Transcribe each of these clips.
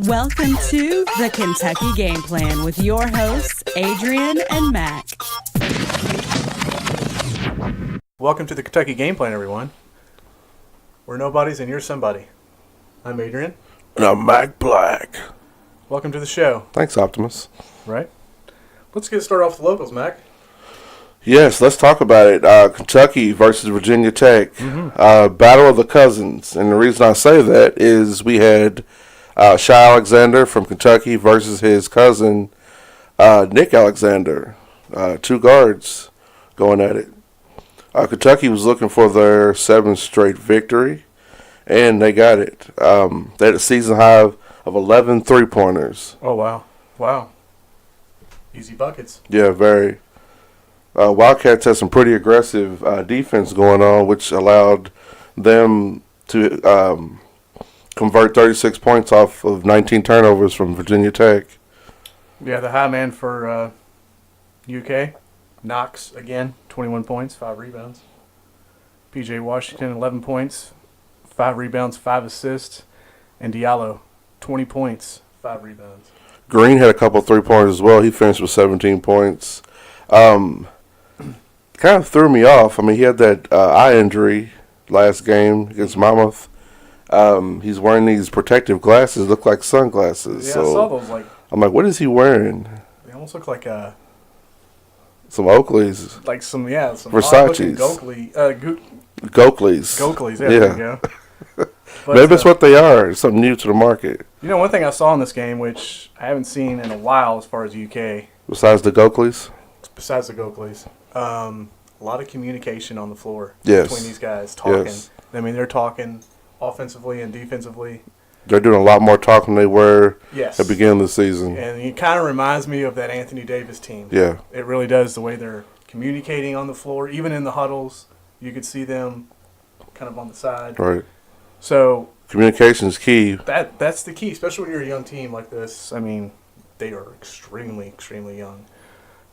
Welcome to the Kentucky Game Plan with your hosts, Adrian and Mac. Welcome to the Kentucky Game Plan, everyone. We're nobodies and you're somebody. I'm Adrian. And I'm Mac Black. Welcome to the show. Thanks, Optimus. Right? Let's get started off with the locals, Mac. Yes, let's talk about it. Kentucky versus Virginia Tech. Battle of the Cousins. And the reason I say that is we had Shai Alexander from Kentucky versus his cousin, Nick Alexander. Two guards going at it. Kentucky was looking for their 7th straight victory, and they got it. They had a season high of 11 three-pointers. Oh, wow. Wow. Easy buckets. Yeah, very. Wildcats had some pretty aggressive defense going on, which allowed them to convert 36 points off of 19 turnovers from Virginia Tech. Yeah, the high man for UK, Knox, again, 21 points, 5 rebounds. P.J. Washington, 11 points, 5 rebounds, 5 assists. And Diallo, 20 points, 5 rebounds. Green had a couple three-pointers as well. He finished with 17 points. Kind of threw me off. I mean, he had that eye injury last game against Monmouth. He's wearing these protective glasses, look like sunglasses. Yeah, so I saw those. I'm like, what is he wearing? They almost look like Some Oakleys. some Versace's. Goakleys. Goakleys, there you go. But, maybe that's what they are. It's something new to the market. You know, one thing I saw in this game, which I haven't seen in a while as far as UK, Besides the Goakleys? besides the Goakleys, a lot of communication on the floor Yes. between these guys talking. Yes. I mean, they're talking offensively and defensively. They're doing a lot more talking than they were Yes. at the beginning of the season. And it kind of reminds me of that Anthony Davis team. Yeah. It really does, the way they're communicating on the floor. Even in the huddles, you could see them kind of on the side. Right. So Communication is key. that's the key, especially when you're a young team like this. I mean, they are extremely, extremely young.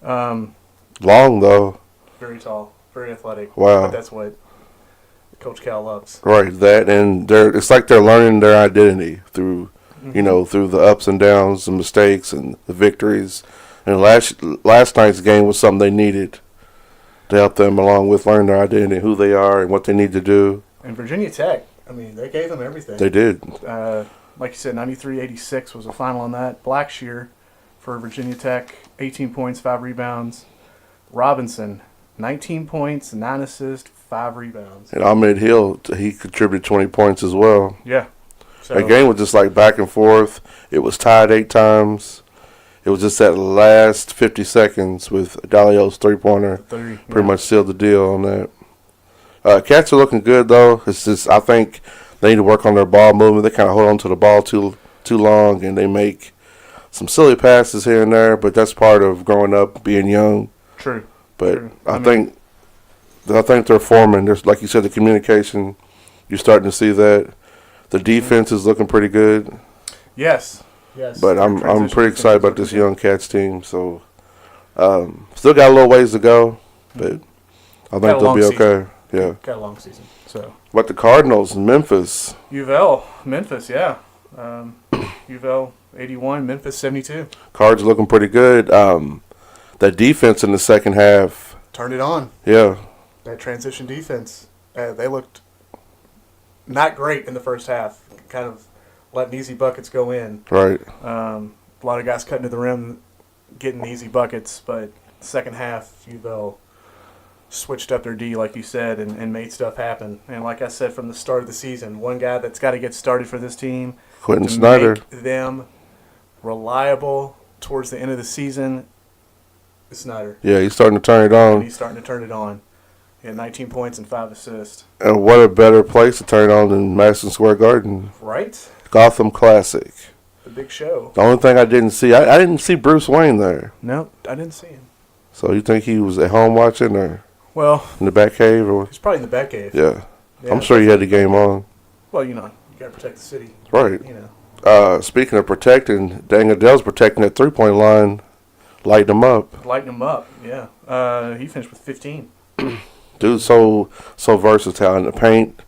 Long, though. Very tall, very athletic. Wow. But that's what Coach Cal loves. Right. That, and it's like they're learning their identity through, through the ups and downs, the mistakes, and the victories. And last night's game was something they needed to help them along with learn their identity, who they are, and what they need to do. And Virginia Tech, I mean, they gave them everything. They did. Like you said, 93-86 was the final on that. Blackshear for Virginia Tech, 18 points, 5 rebounds. Robinson, 19 points, 9 assists, 5 rebounds. And Ahmed Hill, he contributed 20 points as well. Yeah. So, That game was just like back and forth. It was tied 8 times. It was just that last 50 seconds with Dalio's three-pointer. Pretty much sealed the deal on that. Cats are looking good, though. It's just, I think they need to work on their ball movement. They kind of hold on to the ball too long, and they make some silly passes here and there, but that's part of growing up, being young. True. But True. I think they're forming. There's, like you said, the communication, you're starting to see that. The defense is looking pretty good. Yes. Yes. But I'm pretty excited about this young Cats team. So still got a little ways to go, but I think they'll be okay. Yeah. Got a long season. So. But the Cardinals in Memphis. Memphis, yeah. UVL 81, Memphis 72. Cards looking pretty good. That defense in the second half. Turned it on. Yeah. That transition defense. They looked not great in the first half. Kind of letting easy buckets go in. Right. A lot of guys cutting to the rim, getting easy buckets. But second half, UVL switched up their D, like you said, and made stuff happen. And like I said from the start of the season, one guy that's got to get started for this team Quentin to Snyder. make them reliable towards the end of the season is Snyder. Yeah, he's starting to turn it on. And he's starting to turn it on. He had 19 points and 5 assists. And what a better place to turn it on than Madison Square Garden. Right? Gotham Classic. The big show. The only thing I didn't see, I didn't see Bruce Wayne there. No, I didn't see him. So you think he was at home watching or Well, in the back cave? Or he's probably in the back cave. Yeah. I'm sure he had the game on. Well, you got to protect the city. Right. You Speaking of protecting, Daniel Adele's protecting that three-point line, lighting him up. Lighting him up, yeah. He finished with 15. Dude's so versatile in the paint.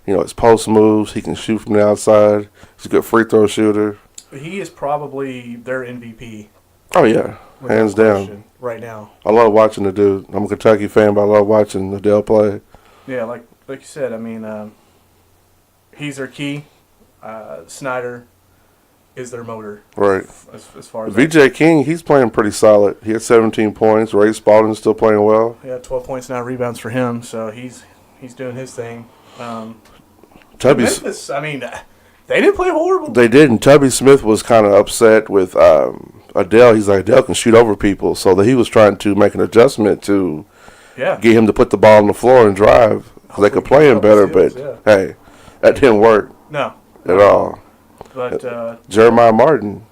His post moves. He can shoot from the outside. He's a good free throw shooter. he is probably their MVP. Oh yeah, without hands question, down. right now. I love watching the dude. I'm a Kentucky fan, but I love watching Adele play. Yeah, like you said, I mean, he's their key. Snyder is their motor. Right. As far as VJ King, he's playing pretty solid. He had 17 points. Ray Spalding's still playing well. Yeah, 12 points, 9 rebounds for him. So he's doing his thing. Tubby's. Memphis, I mean, they didn't play horrible. They didn't. Tubby Smith was kind of upset with Adele. He's like, Adele can shoot over people. So that he was trying to make an adjustment to get him to put the ball on the floor and drive. So they could play him better, but hey, that didn't work. No. At all. But Jeremiah Martin.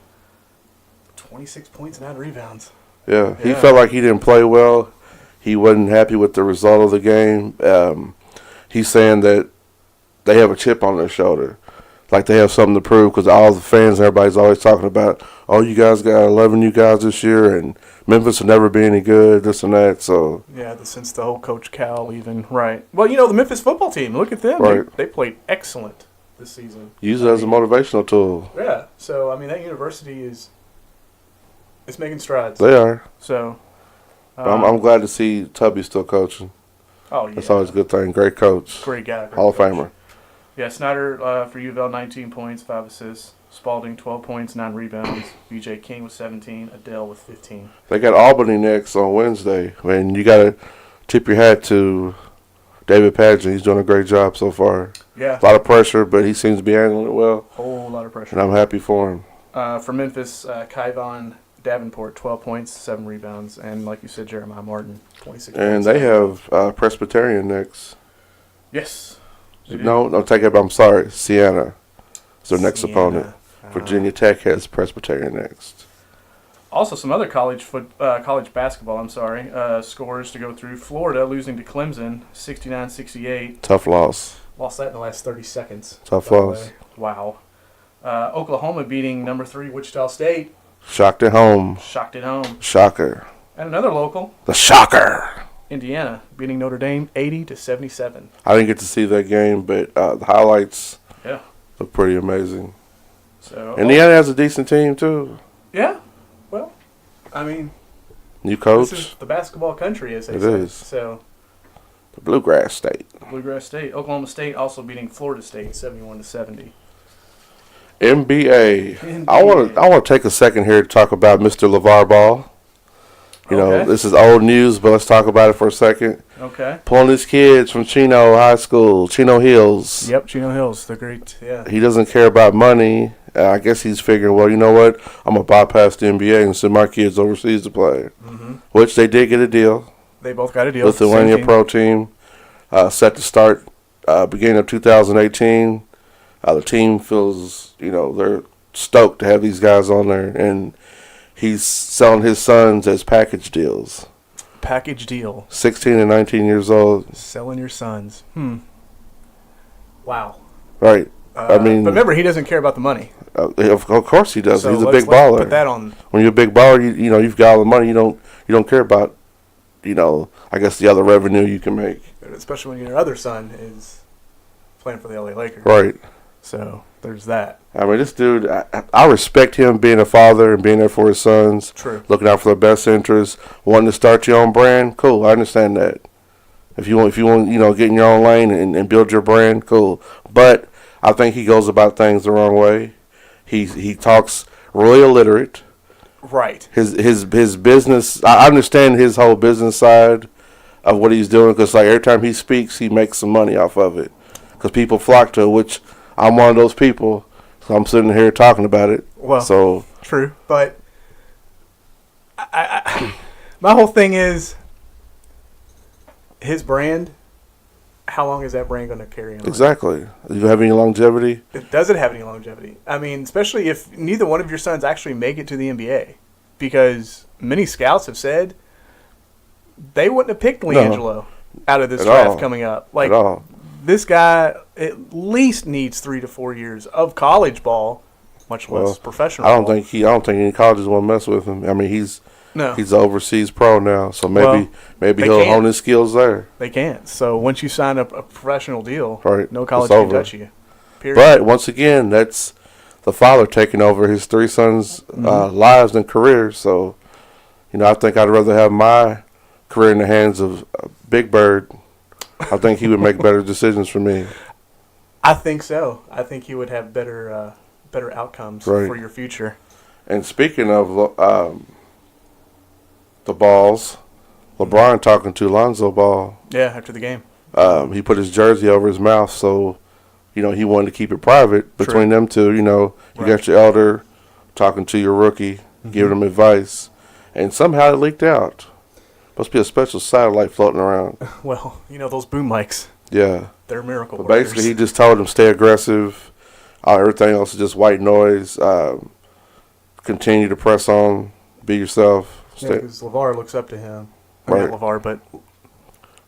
26 points, 9 rebounds. Yeah, he felt like he didn't play well. He wasn't happy with the result of the game. He's saying that they have a chip on their shoulder. Like they have something to prove because all the fans and everybody's always talking about, oh, you guys got 11 you guys this year, and Memphis will never be any good, this and that. So yeah, since the whole Coach Cal even. Right. Well, the Memphis football team, look at them. Right. They played excellent this season. Use it as a motivational tool. Yeah. So, I mean, that university is making strides. They are. So I'm glad to see Tubby still coaching. Oh, yeah. That's always a good thing. Great coach. Great guy. Hall of Famer. Yeah, Snyder for U of L, 19 points, 5 assists. Spalding, 12 points, 9 rebounds. VJ King with 17. Adele with 15. They got Albany next on Wednesday. I mean, you got to tip your hat to David Padgett. He's doing a great job so far. Yeah. A lot of pressure, but he seems to be handling it well. Whole lot of pressure. And I'm happy for him. For Memphis, Kyvon Davenport, 12 points, 7 rebounds. And like you said, Jeremiah Martin, 26 And points. they have Presbyterian next. Yes. No, take it back. I'm sorry. Siena is their next Siena. opponent. Virginia Tech has Presbyterian next. Also, some other college basketball, scores to go through. Florida losing to Clemson, 69-68. Tough loss. Lost that in the last 30 seconds. Tough loss. Wow. Oklahoma beating number 3 Wichita State. Shocked at home. Shocked at home. Shocker. And another local, The Shocker. Indiana, beating Notre Dame 80-77. I didn't get to see that game, but the highlights look pretty amazing. So Indiana has a decent team, too. Yeah. Well, I mean, New coach. this is the basketball country, as they It say. is. So, The Bluegrass State. Bluegrass State. Oklahoma State also beating Florida State 71-70. NBA. I want to take a second here to talk about Mr. LeVar Ball. You know, this is old news, but let's talk about it for a second. Okay. Pulling his kids from Chino High School, Chino Hills. Yep, Chino Hills. They're great. Yeah. He doesn't care about money. I guess he's figuring, well, you know what? I'm going to bypass the NBA and send my kids overseas to play. Mm-hmm. Which they did get a deal. They both got a deal. Lithuania Pro Team set to start beginning of 2018. The team feels, they're stoked to have these guys on there. And he's selling his sons as package deals. Package deal. 16 and 19 years old. Selling your sons. Wow. Right. But remember, he doesn't care about the money. Of course he does. So he's a big baller. Put that on. When you're a big baller, you've got all the money. You don't care about, I guess the other revenue you can make. Especially when your other son is playing for the LA Lakers. Right. So there's that. I mean, this dude, I respect him being a father and being there for his sons. True. Looking out for their best interests. Wanting to start your own brand, cool. I understand that. If you want, get in your own lane and build your brand, cool. But I think he goes about things the wrong way. He talks really illiterate. Right. His business. I understand his whole business side of what he's doing because every time he speaks, he makes some money off of it because people flock to it. Which I'm one of those people. So I'm sitting here talking about it. Well, so true, but I my whole thing is his brand. How long is that brand going to carry on? Exactly. Do you have any longevity? Does it have any longevity? I mean, especially if neither one of your sons actually make it to the NBA. Because many scouts have said they wouldn't have picked LiAngelo out of this draft coming up. At all. This guy at least needs 3 to 4 years of college ball, much less professional I don't ball. think any colleges want to mess with him. I mean, he's an overseas pro now, so maybe he'll hone his skills there. They can't. So once you sign up a professional deal, right, no college can touch you. Period. But once again, that's the father taking over his three sons' lives and careers. So, I think I'd rather have my career in the hands of Big Bird. I think he would make better decisions for me. I think so. I think he would have better outcomes for your future. And speaking of the balls, LeBron talking to Lonzo Ball. Yeah, after the game. He put his jersey over his mouth, so, he wanted to keep it private between them two. You got your elder talking to your rookie, giving him advice, and somehow it leaked out. Must be a special satellite floating around. Well, those boom mics. Yeah. They're miracle But workers. basically, he just told him stay aggressive. Everything else is just white noise. Continue to press on. Be yourself. Yeah, because LeVar looks up to him. Right. Not LeVar, but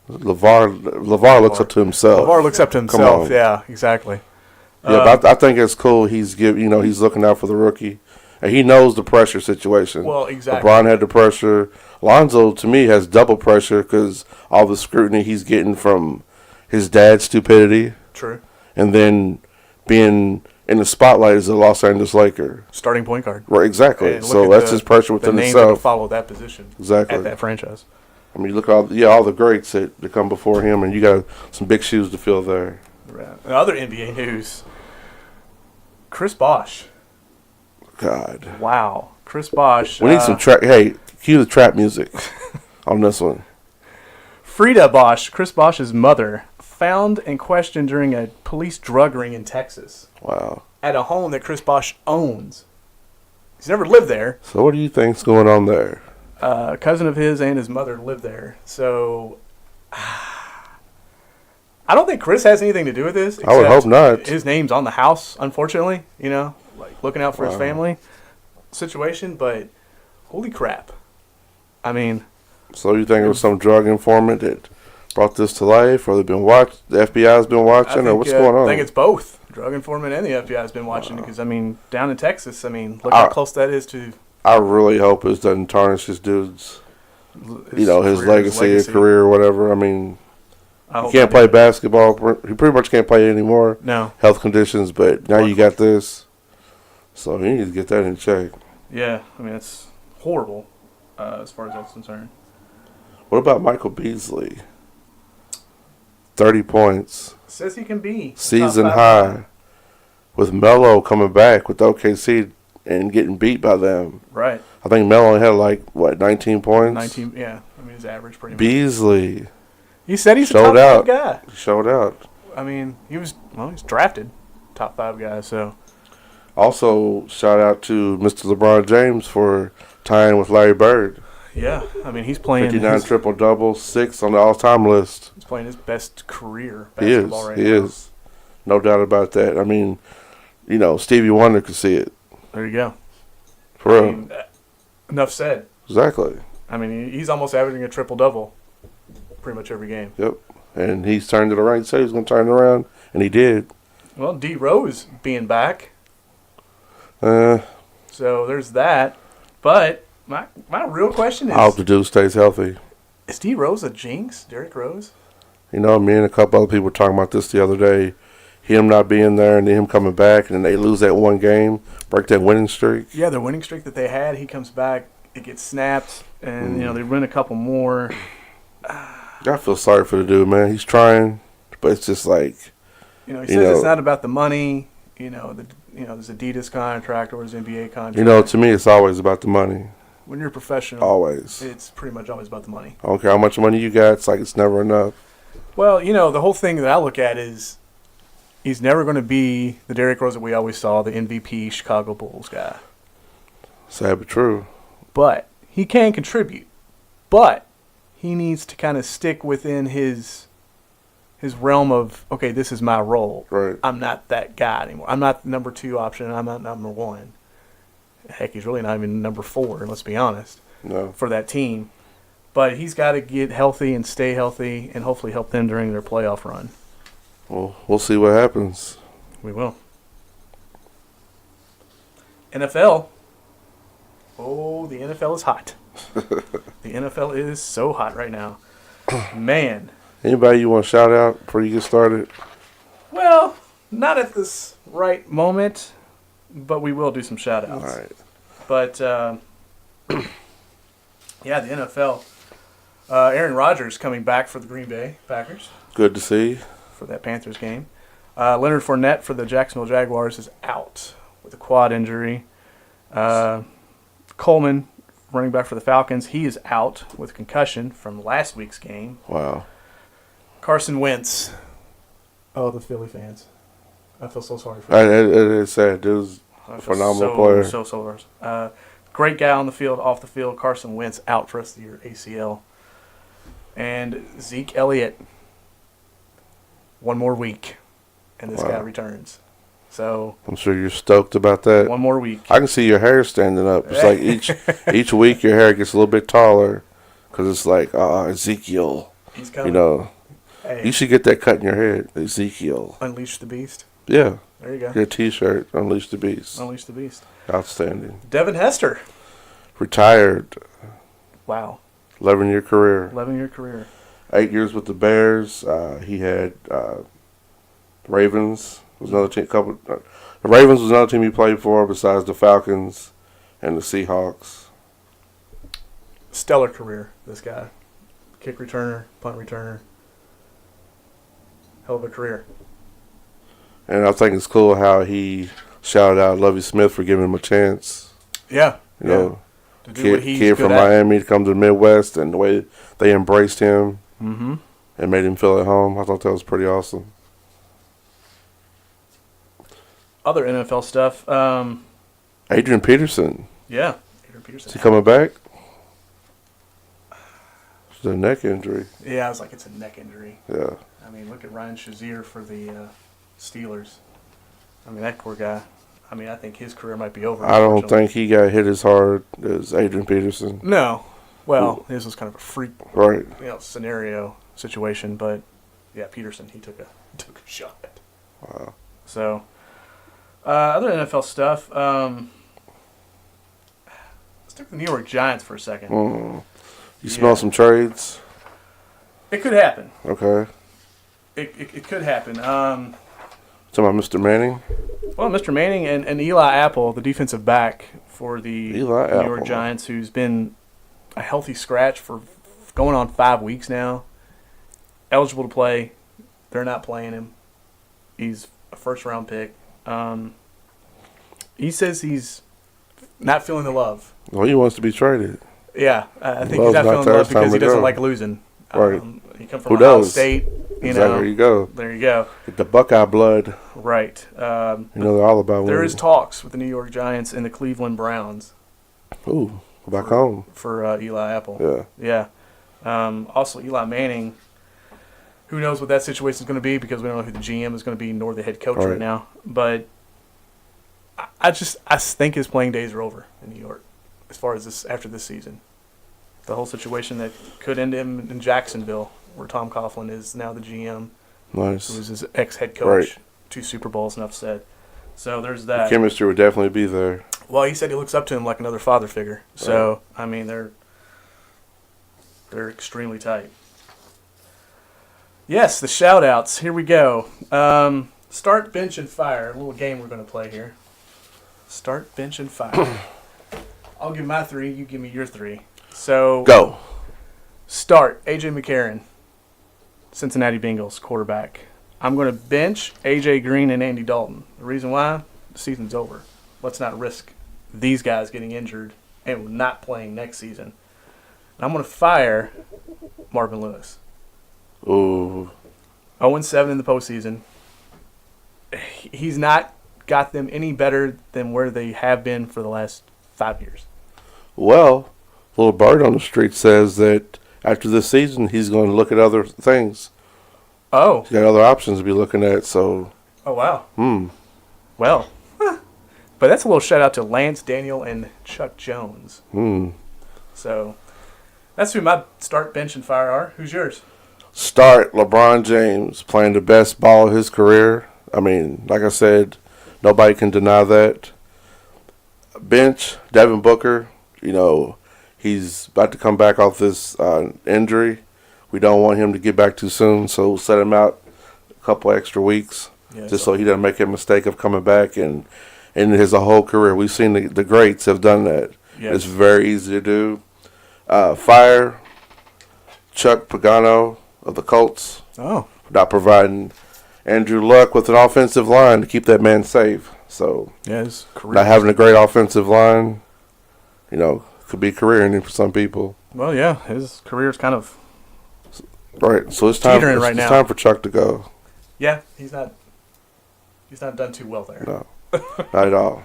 LeVar looks up to himself. LeVar looks up to himself. Yeah, exactly. Yeah, but I think it's cool. He's looking out for the rookie, and he knows the pressure situation. Well, exactly. LeBron had the pressure. Lonzo, to me, has double pressure because all the scrutiny he's getting from his dad's stupidity. True. And then being in the spotlight as a Los Angeles Laker. Starting point guard. Right, exactly. So that's his pressure within the names himself. that follow that position. Exactly. At that franchise. I mean, you look at all the greats that come before him, and you got some big shoes to fill there. Right. Other NBA news. Chris Bosh. God. Wow. Chris Bosh. We need some trap. Hey, cue the trap music on this one. Frida Bosh, Chris Bosh's mother, found and questioned during a police drug ring in Texas. Wow. At a home that Chris Bosh owns. He's never lived there. So what do you think's going on there? A cousin of his and his mother live there. So I don't think Chris has anything to do with this. I would hope not. His name's on the house, unfortunately, like looking out for his family situation, but holy crap. I mean, so you think it was some drug informant that brought this to life, or the FBI's been watching, or what's going on? I think it's both. Drug informant and the FBI's been watching because, down in Texas, look how close that is to... I really hope it doesn't tarnish his dude's, his legacy, his career, or whatever. He can't play basketball. He pretty much can't play anymore. No. Health conditions, but now you got this. So he needs to get that in check. Yeah, it's horrible as far as that's concerned. What about Michael Beasley? 30 points. Says he can be. Season high. With Melo coming back with OKC and getting beat by them. Right. I think Melo had 19 points? 19, yeah. His average pretty much. Beasley. He said he's a top 5 guy. He showed out. He's drafted top 5 guy, so. Also, shout out to Mr. LeBron James for tying with Larry Bird. Yeah, he's playing 59 triple-doubles, 6 on the all-time list. He's playing his best career basketball right now. He is. No doubt about that. Stevie Wonder could see it. There you go. For real. Enough said. Exactly. He's almost averaging a triple-double pretty much every game. Yep. And he's turned it around. He said he was going to turn it around, and he did. Well, D. Rose being back. So there's that. But my real question is... I hope the dude stays healthy. Is D. Rose a jinx? Derrick Rose? Me and a couple other people were talking about this the other day. Him not being there and then him coming back, and then they lose that one game, break that winning streak. Yeah, the winning streak that they had, he comes back, it gets snapped, and, they win a couple more. I feel sorry for the dude, man. He's trying, but it's just like... he says it's not about the money, his Adidas contract or his NBA contract. To me, it's always about the money. When you're a professional, always. It's pretty much always about the money. I don't care how much money you got. It's it's never enough. Well, the whole thing that I look at is he's never going to be the Derrick Rose that we always saw, the MVP Chicago Bulls guy. Sad but true. But he can contribute. But he needs to kind of stick within his realm of, okay, this is my role. Right. I'm not that guy anymore. I'm not the number 2 option. I'm not number 1. Heck, he's really not even number 4, let's be honest, for that team. But he's got to get healthy and stay healthy and hopefully help them during their playoff run. Well, we'll see what happens. We will. NFL. Oh, the NFL is hot. The NFL is so hot right now. Man. Anybody you want to shout out before you get started? Well, not at this right moment. but we will do some shout-outs. All right. But, yeah, the NFL. Aaron Rodgers coming back for the Green Bay Packers. Good to see. For that Panthers game. Leonard Fournette for the Jacksonville Jaguars is out with a quad injury. Coleman, running back for the Falcons, he is out with concussion from last week's game. Wow. Carson Wentz. Oh, the Philly fans. I feel so sorry for him. It is sad. It was a phenomenal player. So great guy on the field, off the field. Carson Wentz out for the rest of the year, ACL. And Zeke Elliott, one more week, and this guy returns. So I'm sure you're stoked about that. One more week. I can see your hair standing up. It's like each week your hair gets a little bit taller because it's like Ezekiel. He's coming. Hey. You should get that cut in your head, Ezekiel. Unleash the Beast. Yeah. There you go. Your T-shirt, Unleash the Beast. Unleash the Beast. Outstanding. Devin Hester. Retired. Wow. 11-year career. 11-year career. 8 years with the Bears. He had Ravens. Was another team. The Ravens was another team he played for besides the Falcons and the Seahawks. Stellar career, this guy. Kick returner, punt returner. Hell of a career. And I think it's cool how he shouted out Lovie Smith for giving him a chance. Yeah. You know, to do what he's kid good from at. Miami to come to the Midwest, and the way they embraced him and made him feel at home. I thought that was pretty awesome. Other NFL stuff. Adrian Peterson. Yeah. Adrian Peterson. Is he coming back? It's a neck injury. Yeah, I was like, it's a neck injury. Yeah. I mean, look at Ryan Shazier for the Steelers. I mean, that poor guy. I mean, I think his career might be over. I don't think he got hit as hard as Adrian Peterson. No. Well, his was kind of a freak scenario situation, but yeah, Peterson, he took a shot. Wow. So, other NFL stuff. Let's take the New York Giants for a second. You smell some trades? It could happen. Okay. It could happen. Talking about Mr. Manning? Well, Mr. Manning and Eli Apple, the defensive back for the New York Giants, who's been a healthy scratch for going on 5 weeks now, eligible to play. They're not playing him. He's a first-round pick. He says he's not feeling the love. Well, he wants to be traded. Yeah, I think he's not feeling the love because he doesn't like losing. Right. He comes from Ohio State. There you go. There you go. Get the Buckeye blood. Right. They're all about winning. There is talks with the New York Giants and the Cleveland Browns. Ooh, back home. For Eli Apple. Yeah. Also, Eli Manning, who knows what that situation is going to be because we don't know who the GM is going to be nor the head coach right now. But I think his playing days are over in New York as far as after this season. The whole situation that could end him in Jacksonville, where Tom Coughlin is now the GM. Nice. Who was his ex-head coach. 2 Super Bowls, enough said. So there's that. The chemistry would definitely be there. Well, he said he looks up to him like another father figure. So, I mean, they're extremely tight. Yes, the shout-outs. Here we go. Start, bench, and fire. A little game we're going to play here. Start, bench, and fire. I'll give my 3. You give me your 3. So go. Start, A.J. McCarron, Cincinnati Bengals quarterback. I'm going to bench A.J. Green and Andy Dalton. The reason why? The season's over. Let's not risk these guys getting injured and not playing next season. And I'm going to fire Marvin Lewis. Ooh. 0-7 in the postseason. He's not got them any better than where they have been for the last 5 years. Well, little bird on the street says that after this season, he's going to look at other things. Oh. He's got other options to be looking at, so. Oh, wow. Well, but that's a little shout out to Lance, Daniel, and Chuck Jones. So that's who my start, bench, and fire are. Who's yours? Start, LeBron James, playing the best ball of his career. I mean, like I said, nobody can deny that. Bench, Devin Booker, he's about to come back off this injury. We don't want him to get back too soon, so we'll set him out a couple extra weeks so he doesn't make a mistake of coming back and in his whole career. We've seen the greats have done that. Yes. It's very easy to do. Fire Chuck Pagano of the Colts Oh, not providing Andrew Luck with an offensive line to keep that man safe. So yeah, his career. not having a great offensive line, could be career ending for some people. Well, yeah, his career's kind of. Right. So it's time. Teetering right It's now. time for Chuck to go. Yeah, he's not done too well there. No, not at all.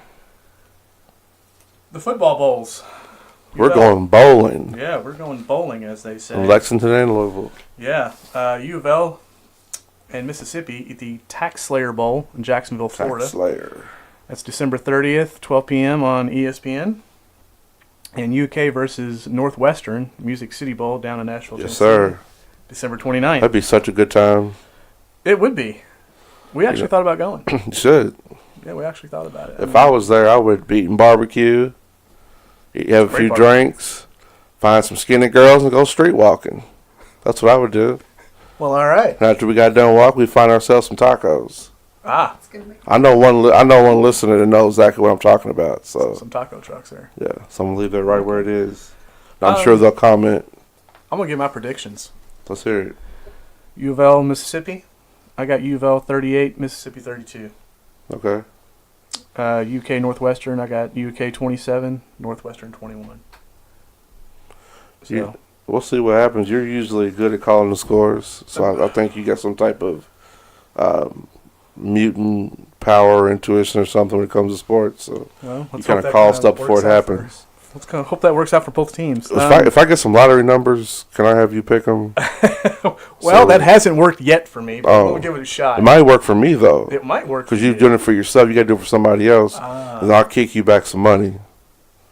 The football bowls. We're UL. going bowling. Yeah, we're going bowling, as they say. In Lexington and Louisville. Yeah, U of L and Mississippi at the Tax Slayer Bowl in Jacksonville, Florida. Tax Slayer. That's December 30th, 12 p.m. on ESPN. And UK versus Northwestern Music City Bowl down in Nashville, Yes, Tennessee, sir. December 29th. That'd be such a good time. It would be. We actually thought about going. You should. Yeah, we actually thought about it. If I was there, I would be eating barbecue, have a Great few barbecue. drinks, find some skinny girls, and go street walking. That's what I would do. Well, all right. And after we got done walking, we'd find ourselves some tacos. Ah, I know one listener that knows exactly what I'm talking about. So some taco trucks there. yeah, so I'm gonna leave that right where it is. And I'm sure they'll comment. I'm going to give my predictions. Let's hear it. U of L, Mississippi. I got U of L 38, Mississippi 32. Okay. UK Northwestern, I got UK 27, Northwestern 21. So, We'll see what happens. You're usually good at calling the scores, so I think you got some type of mutant power, or intuition, or something when it comes to sports. So well, let's you kind hope of that call stuff before works it out happens. Let's hope that works out for both teams. If I get some lottery numbers, can I have you pick them? Well, that hasn't worked yet for me, but Oh. we'll give it a shot. It might work for me though, It might work because for you're you. doing it for yourself. You got to do it for somebody else, and I'll kick you back some money.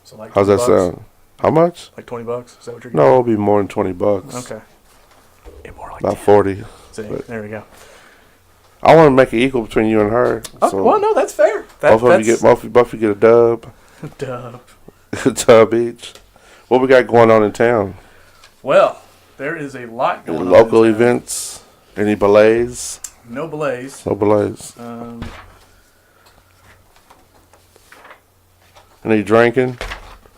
So like How's that $20? sound? How much? Like $20? Is that what you're No, it'll be more than $20. Okay. Yeah, more like About 10. 40. See, but- there we go. I want to make it equal between you and her. Oh, so well, no, that's fair. both of you get a dub, Dub. a dub each. What we got going on in town? Well, there is a lot going on. Local in town. events? Any belays? No belays. No belays. Any drinking?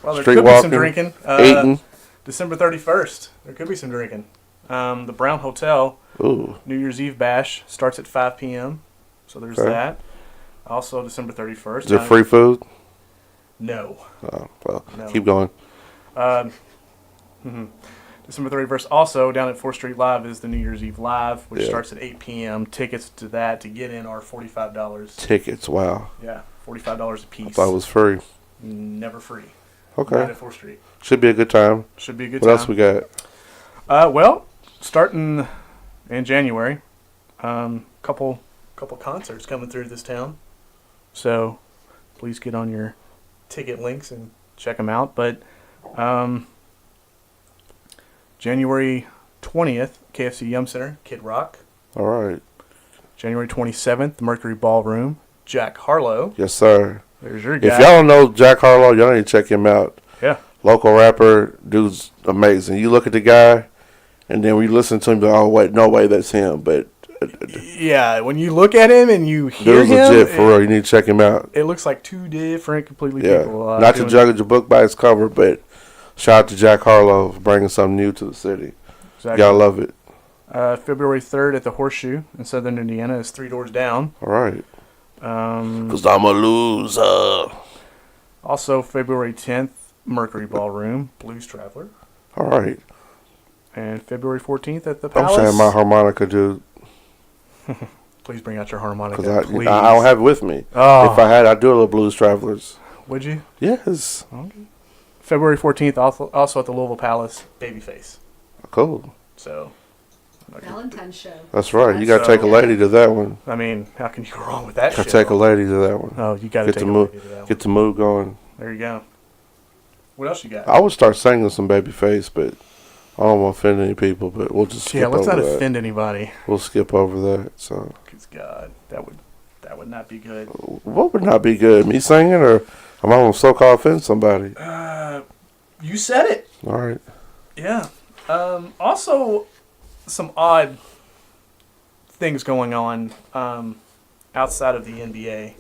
Well, there Street could be walking? some drinking. Eating? December 31st, there could be some drinking. The Brown Hotel Ooh. New Year's Eve bash starts at 5 p.m. So there's Okay. that. Also, December 31st. Is there free food? No. Oh, well, No. keep going. December 31st. Also, down at 4th Street Live is the New Year's Eve Live, which Yeah. starts at 8 p.m. Tickets to that to get in are $45. Tickets, wow. Yeah, $45 a I piece. thought it was free. Never free. Okay. Not at 4th Street. Should be a good time. Should be a good What time. else we got? Well, starting in January, couple concerts coming through this town. So please get on your ticket links and check them out. But January 20th, KFC Yum Center, Kid Rock. All right. January 27th, Mercury Ballroom, Jack Harlow. Yes, sir. There's your guy. If y'all don't know Jack Harlow, y'all need to check him out. Yeah. Local rapper, dude's amazing. You look at the guy, and then when you listen to him, you go, oh, wait, no way, that's him. But Yeah, when you look at him and you hear dude's him, legit, for real. You need to check him out. it looks like two different completely Yeah. people. Not to doing- judge a book by its cover, but shout out to Jack Harlow for bringing something new to the city. Exactly. Y'all love it. February 3rd at the Horseshoe in Southern Indiana is 3 doors down. All right. Um, Because I'm a loser. Also, February 10th, Mercury Ballroom, Blues Traveler. All right. And February 14th at the I'm Palace. saying my harmonica, dude, Please bring out your harmonica, because please. I don't have it with me. Oh, If I had, I'd do a little Blues Travelers. would you? Yes. February 14th, also at the Louisville Palace, Babyface. Cool. So, Valentine's show. That's right. You got to So- take a lady to that one. I mean, how can you go wrong with that Got shit? to take a lady to that one. Oh, you got to Get take the a mood, lady to that one. get the mood going. There you go. What else you got? I would start singing some Babyface, but I don't want to offend any people. But we'll just skip Yeah, let's over not that. offend anybody. We'll skip over that. So, Because God, that would not be good. what would not be good? Me singing, or am I going to so-called offend somebody? You said it. All right. Yeah. Also, some odd things going on outside of the NBA.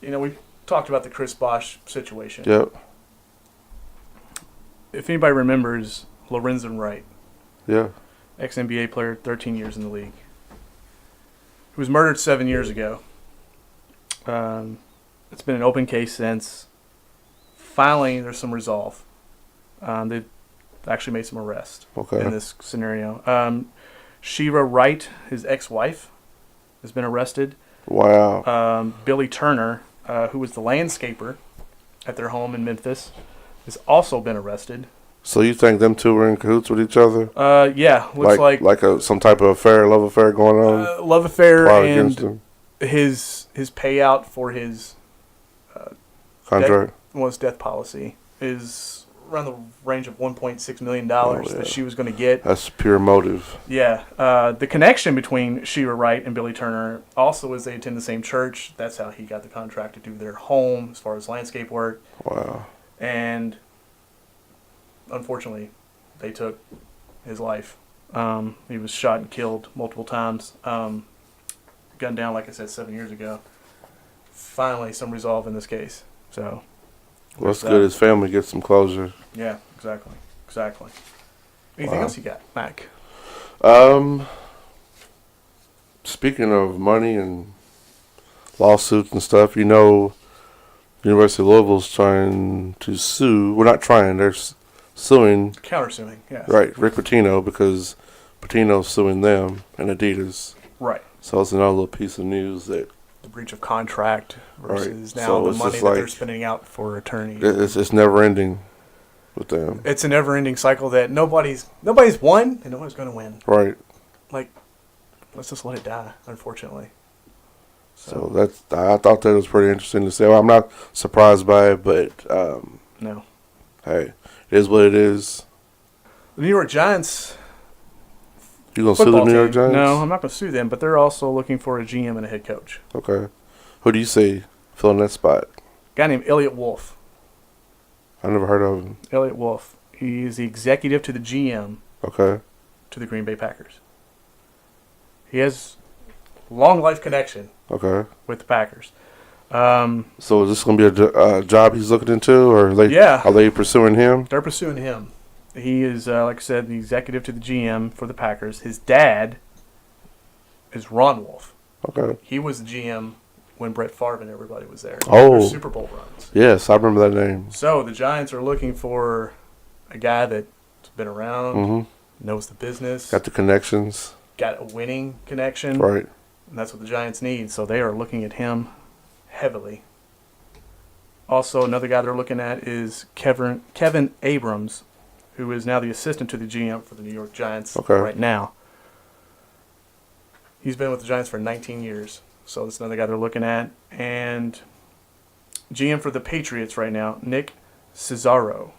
we talked about the Chris Bosh situation. Yep. If anybody remembers Lorenzen Wright, Yeah. ex-NBA player, 13 years in the league, who was murdered 7 years ago. It's been an open case since. Finally, there's some resolve. They've actually made some arrests in this scenario. Shira Wright, his ex-wife, has been arrested. Wow. Billy Turner, who was the landscaper at their home in Memphis, has also been arrested. So you think them two were in cahoots with each other? Yeah, looks like some type of love affair going on. love affair, Plot and against him. his payout for his Contract. death policy is around the range of $1.6 million yeah. that she was going to get. That's pure motive. Yeah. The connection between Shira Wright and Billy Turner also is they attend the same church. That's how he got the contract to do their home as far as landscape work. Wow. And unfortunately, they took his life. He was shot and killed multiple times. Gunned down, like I said, 7 years ago. Finally, some resolve in this case. So, well, that's good. His family gets some closure. Yeah, exactly. Anything else you got, Mac? Speaking of money and lawsuits and stuff, University of Louisville's trying to sue. Well, not trying. They're suing. Countersuing, yes. Right, Rick Pitino, because Pitino's suing them and Adidas. Right. So it's another little piece of news that The breach of contract versus now So the it's money just that like- they're spending out for attorneys. it's never ending with them. It's a never-ending cycle that nobody's won and nobody's going to win. Right. Like, let's just let it die, unfortunately. So I thought that was pretty interesting to say. Well, I'm not surprised by it, but No. hey, it is what it is. The New York Giants You gonna sue the football New York team. Giants? No, I'm not going to sue them, but they're also looking for a GM and a head coach. Okay. Who do you see filling that spot? A guy named Elliot Wolf. I never heard of him. Elliot Wolf. He is the executive to the GM Okay. to the Green Bay Packers. He has long life connection Okay. with the Packers. So is this gonna be a job he's looking into, or are they pursuing him? They're pursuing him. He is, like I said, the executive to the GM for the Packers. His dad is Ron Wolf. Okay. He was the GM when Brett Favre and everybody was there. Oh. Their Super Bowl runs. Yes, I remember that name. So the Giants are looking for a guy that's been around, Mm-hmm. knows the business, Got the connections. got a winning connection. Right. And that's what the Giants need. So they are looking at him heavily. Also, another guy they're looking at is Kevin Abrams, who is now the assistant to the GM for the New York Giants right now. He's been with the Giants for 19 years. So that's another guy they're looking at. And GM for the Patriots right now, Nick Cesaro.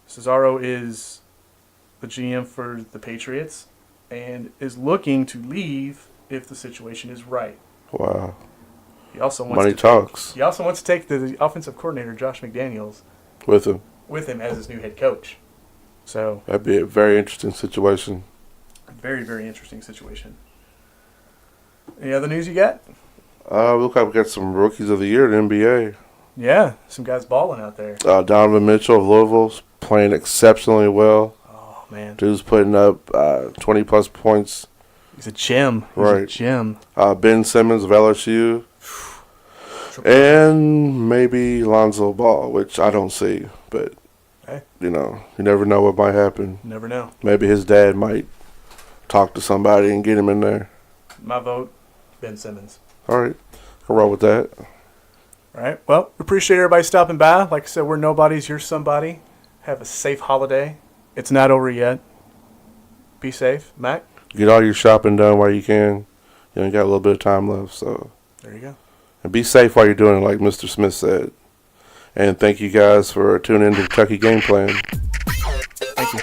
Cesaro is the GM for the Patriots and is looking to leave if the situation is right. Wow. He also wants Money to talks. He also wants to take the offensive coordinator Josh McDaniels With him. with him as his new head coach. So That'd be a very interesting situation. a very, very interesting situation. Any other news you got? Look like we got some rookies of the year in the NBA. Yeah, some guys balling out there. Donovan Mitchell of Louisville's playing exceptionally well. Oh man, Dude's putting up 20 plus points. he's a gem. He's Right. a gem. Ben Simmons of LSU. And maybe Lonzo Ball, which I don't see. But, Hey. you never know what might happen. Never know. Maybe his dad might talk to somebody and get him in there. My vote, Ben Simmons. All right. I'll roll with that. All right. Well, we appreciate everybody stopping by. Like I said, we're nobodies. You're somebody. Have a safe holiday. It's not over yet. Be safe. Mac? Get all your shopping done while you can. You got a little bit of time left, so. There you go. And be safe while you're doing it, like Mr. Smith said. And thank you guys for tuning in to Kentucky Game Plan. Thank you.